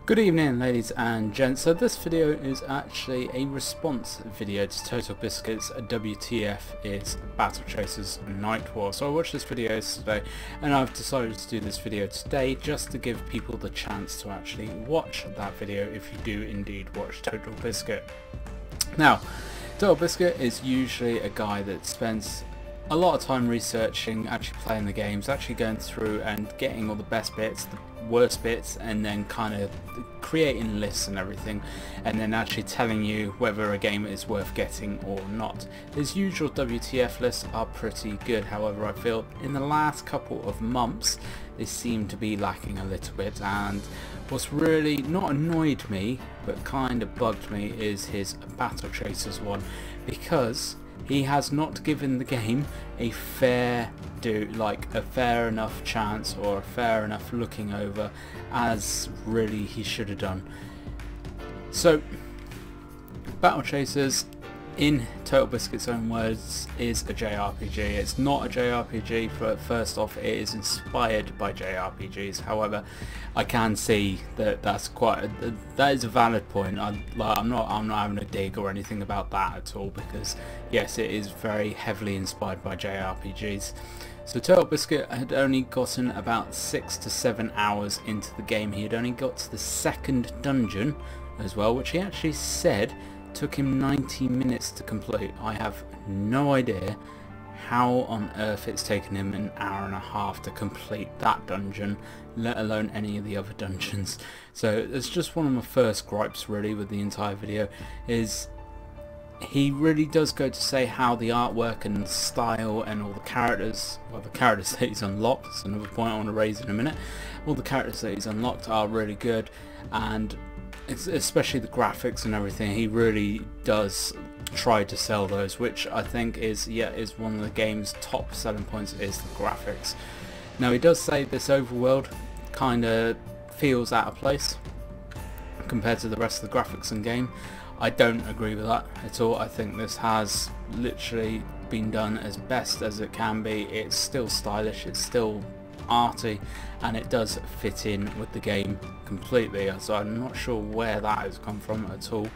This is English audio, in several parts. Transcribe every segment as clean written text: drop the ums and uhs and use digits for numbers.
Good evening, ladies and gents. So this video is actually a response video to TotalBiscuit's WTF is Battle Chasers Nightwar. So I watched this video yesterday and I've decided to do this video today just to give people the chance to actually watch that video if you do indeed watch TotalBiscuit. Now, TotalBiscuit is usually a guy that spends a lot of time researching, actually playing the games, actually going through and getting all the best bits, the worst bits, and then kind of creating lists and everything, and then actually telling you whether a game is worth getting or not. His usual WTF lists are pretty good, however I feel in the last couple of months they seem to be lacking a little bit, and what's really not annoyed me but kind of bugged me is his Battle Chasers one, because he has not given the game a fair enough chance or a fair enough looking over as really he should have done. So Battle Chasers, in TotalBiscuit's own words, is a JRPG. It's not a JRPG. First off, it is inspired by JRPGs. However, I can see that that is a valid point. I'm not having a dig or anything about that at all, because yes, it is very heavily inspired by JRPGs. So TotalBiscuit had only gotten about 6 to 7 hours into the game. He had only got to the second dungeon as well, which he actually said took him 90 minutes to complete. I have no idea how on earth it's taken him an hour and a half to complete that dungeon, let alone any of the other dungeons. So it's just one of my first gripes really with the entire video, is he really does go to say how the artwork and the style and all the characters, well, the characters that he's unlocked, that's another point I want to raise in a minute, all the characters that he's unlocked are really good, and especially the graphics and everything. He really does try to sell those, which I think is one of the game's top selling points, is the graphics. Now he does say this overworld kind of feels out of place compared to the rest of the graphics in game. I don't agree with that at all. I think this has literally been done as best as it can be. It's still stylish, it's still arty, and it does fit in with the game completely, so I'm not sure where that has come from at all.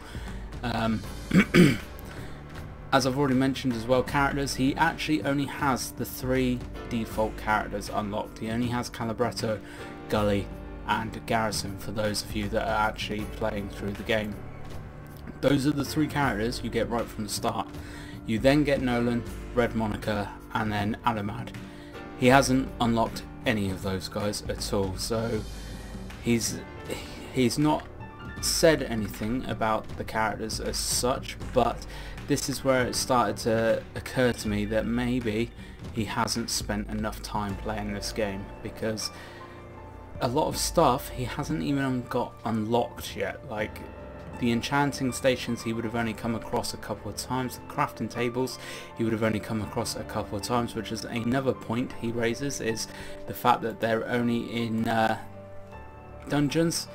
As I've already mentioned as well, characters, he actually only has the 3 default characters unlocked. He only has Calibretto, Gully and Garrison, for those of you that are actually playing through the game. Those are the 3 characters you get right from the start. You then get Nolan, Red Monica and then Alamad. He hasn't unlocked any of those guys at all, so he's not said anything about the characters as such, but this is where it started to occur to me that maybe he hasn't spent enough time playing this game, because a lot of stuff he hasn't even got unlocked yet. Like the enchanting stations he would have only come across a couple of times, the crafting tables he would have only come across a couple of times, which is another point he raises, is the fact that they're only in dungeons.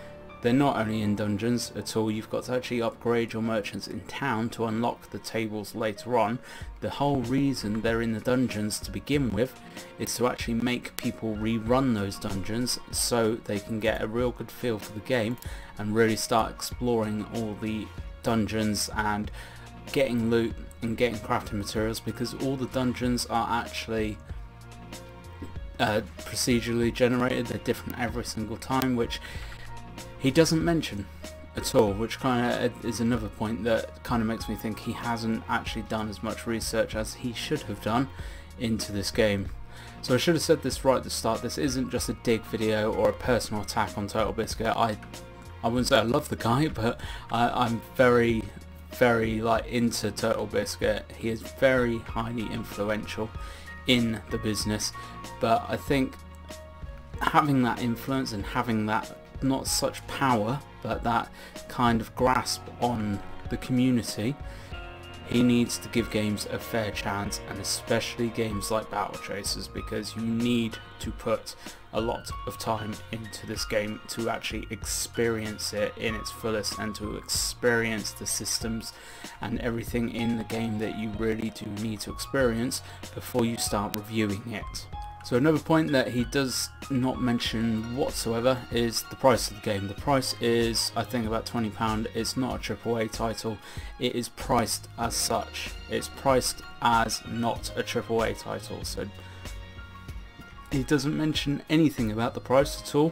They're not only in dungeons at all. You've got to actually upgrade your merchants in town to unlock the tables later on. The whole reason they're in the dungeons to begin with is to actually make people rerun those dungeons so they can get a real good feel for the game and really start exploring all the dungeons and getting loot and getting crafting materials, because all the dungeons are actually procedurally generated. They're different every single time, which he doesn't mention at all, which kind of is another point that kind of makes me think he hasn't actually done as much research as he should have done into this game. So I should have said this right at the start. This isn't just a dig video or a personal attack on TotalBiscuit. I wouldn't say I love the guy, but I'm very into TotalBiscuit. He is very highly influential in the business, but I think having that influence and having that not such power but that kind of grasp on the community, he needs to give games a fair chance, and especially games like Battle Chasers, because you need to put a lot of time into this game to actually experience it in its fullest and to experience the systems and everything in the game that you really do need to experience before you start reviewing it. So another point that he does not mention whatsoever is the price of the game. The price is, I think, about £20. It's not a AAA title. It is priced as such. It's priced as not a AAA title. So he doesn't mention anything about the price at all.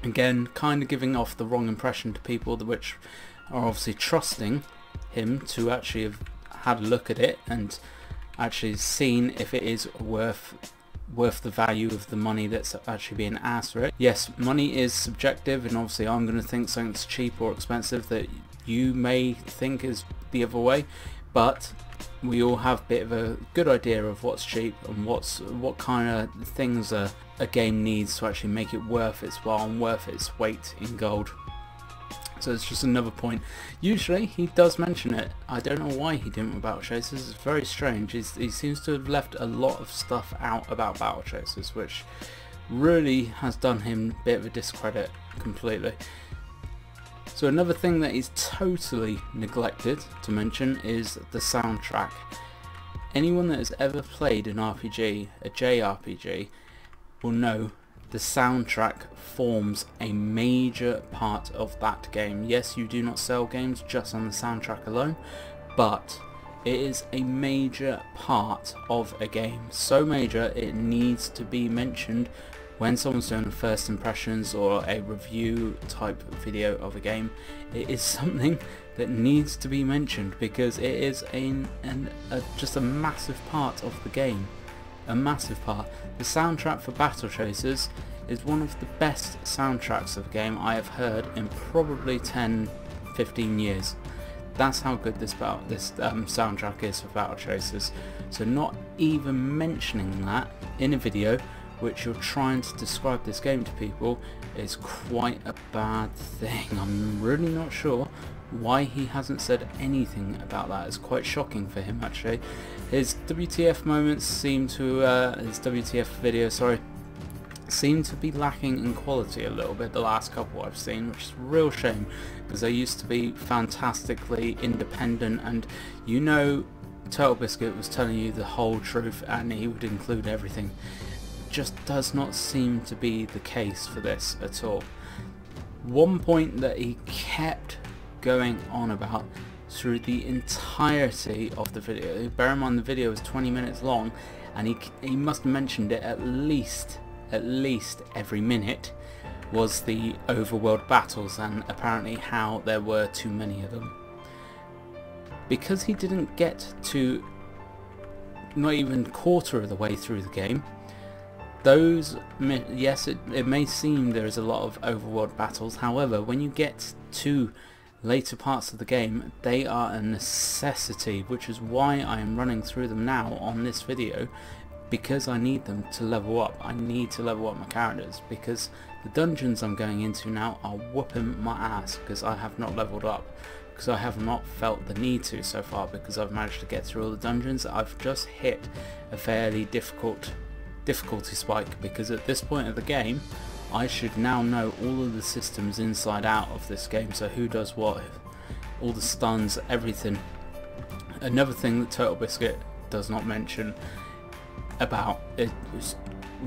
Again, kind of giving off the wrong impression to people which are obviously trusting him to actually have had a look at it and actually seen if it is worth the value of the money that's actually being asked for it. Yes, money is subjective, and obviously I'm going to think something's cheap or expensive that you may think is the other way, but we all have a bit of a good idea of what's cheap and what kind of things a game needs to actually make it worth its while and worth its weight in gold. So it's just another point. Usually he does mention it. I don't know why he didn't with Battle Chasers. It's very strange. He seems to have left a lot of stuff out about Battle Chasers, which really has done him a bit of a discredit completely. So another thing that he's totally neglected to mention is the soundtrack. Anyone that has ever played an RPG, a JRPG, will know the soundtrack forms a major part of that game. Yes, you do not sell games just on the soundtrack alone, but it is a major part of a game. So major it needs to be mentioned when someone's doing first impressions or a review type video of a game. It is something that needs to be mentioned because it is just a massive part of the game. A massive part. The soundtrack for Battle Chasers is one of the best soundtracks of a game I have heard in probably 10-15 years. That's how good this soundtrack is for Battle Chasers. So not even mentioning that in a video which you're trying to describe this game to people is quite a bad thing. I'm really not sure why he hasn't said anything about that. It's quite shocking for him actually. His WTF moments seem to, his WTF video, sorry, seem to be lacking in quality a little bit, the last couple I've seen, which is a real shame because they used to be fantastically independent, and you know TotalBiscuit was telling you the whole truth and he would include everything. Just does not seem to be the case for this at all. One point that he kept going on about through the entirety of the video, bear in mind the video is 20 minutes long, and he must have mentioned it at least every minute, was the overworld battles and apparently how there were too many of them. Because he didn't get to not even a quarter of the way through the game, those, yes, it may seem there is a lot of overworld battles, however when you get to later parts of the game they are a necessity, which is why I am running through them now on this video, because I need them to level up. I need to level up my characters because the dungeons I'm going into now are whooping my ass because I have not leveled up, because I have not felt the need to so far, because I've managed to get through all the dungeons. I've just hit a fairly difficulty spike because at this point of the game I should now know all of the systems inside out of this game, so who does what, all the stuns, everything. Another thing that TotalBiscuit does not mention about it was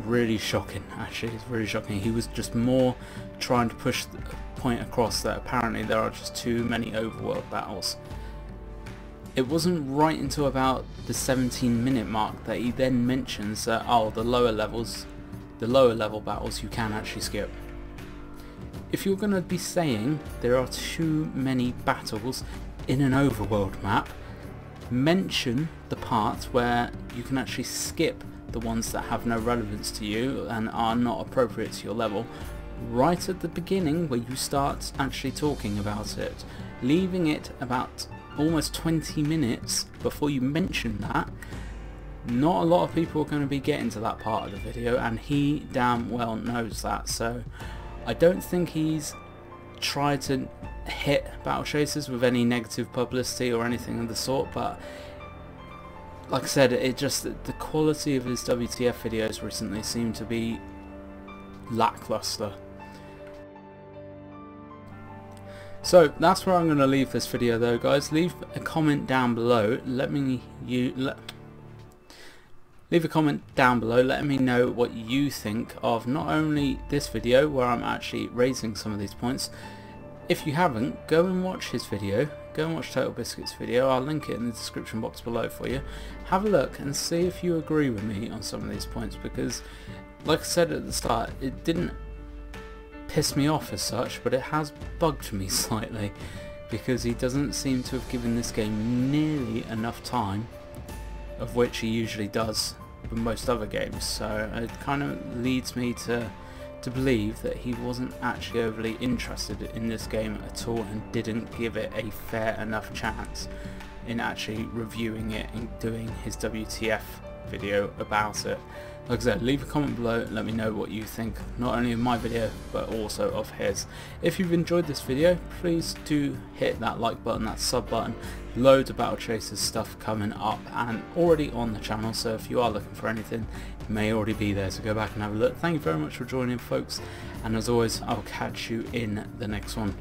really shocking, actually. It's really shocking. He was just more trying to push the point across that apparently there are just too many overworld battles. It wasn't right until about the 17-minute mark that he then mentions that, oh, the lower level battles you can actually skip. If you're going to be saying there are too many battles in an overworld map, mention the parts where you can actually skip the ones that have no relevance to you and are not appropriate to your level right at the beginning where you start actually talking about it. Leaving it about almost 20 minutes before you mention that, not a lot of people are going to be getting to that part of the video, and he damn well knows that. So I don't think he's tried to hit Battle Chasers with any negative publicity or anything of the sort, but like I said, it just, the quality of his WTF videos recently seem to be lackluster. So that's where I'm going to leave this video though, guys. Leave a comment down below, let leave a comment down below letting me know what you think of not only this video where I'm actually raising some of these points. If you haven't, go and watch his video, go and watch TotalBiscuit's video. I'll link it in the description box below for you. Have a look and see if you agree with me on some of these points, because like I said at the start, it didn't piss me off as such, but it has bugged me slightly, because he doesn't seem to have given this game nearly enough time, of which he usually does with most other games. So it kind of leads me to believe that he wasn't actually overly interested in this game at all and didn't give it a fair enough chance in actually reviewing it and doing his WTF video about it. Like I said, leave a comment below and let me know what you think, not only of my video but also of his. If you've enjoyed this video, please do hit that like button, that sub button. Loads of Battle Chasers stuff coming up and already on the channel, so if you are looking for anything, it may already be there, so go back and have a look. Thank you very much for joining, folks, and as always, I'll catch you in the next one.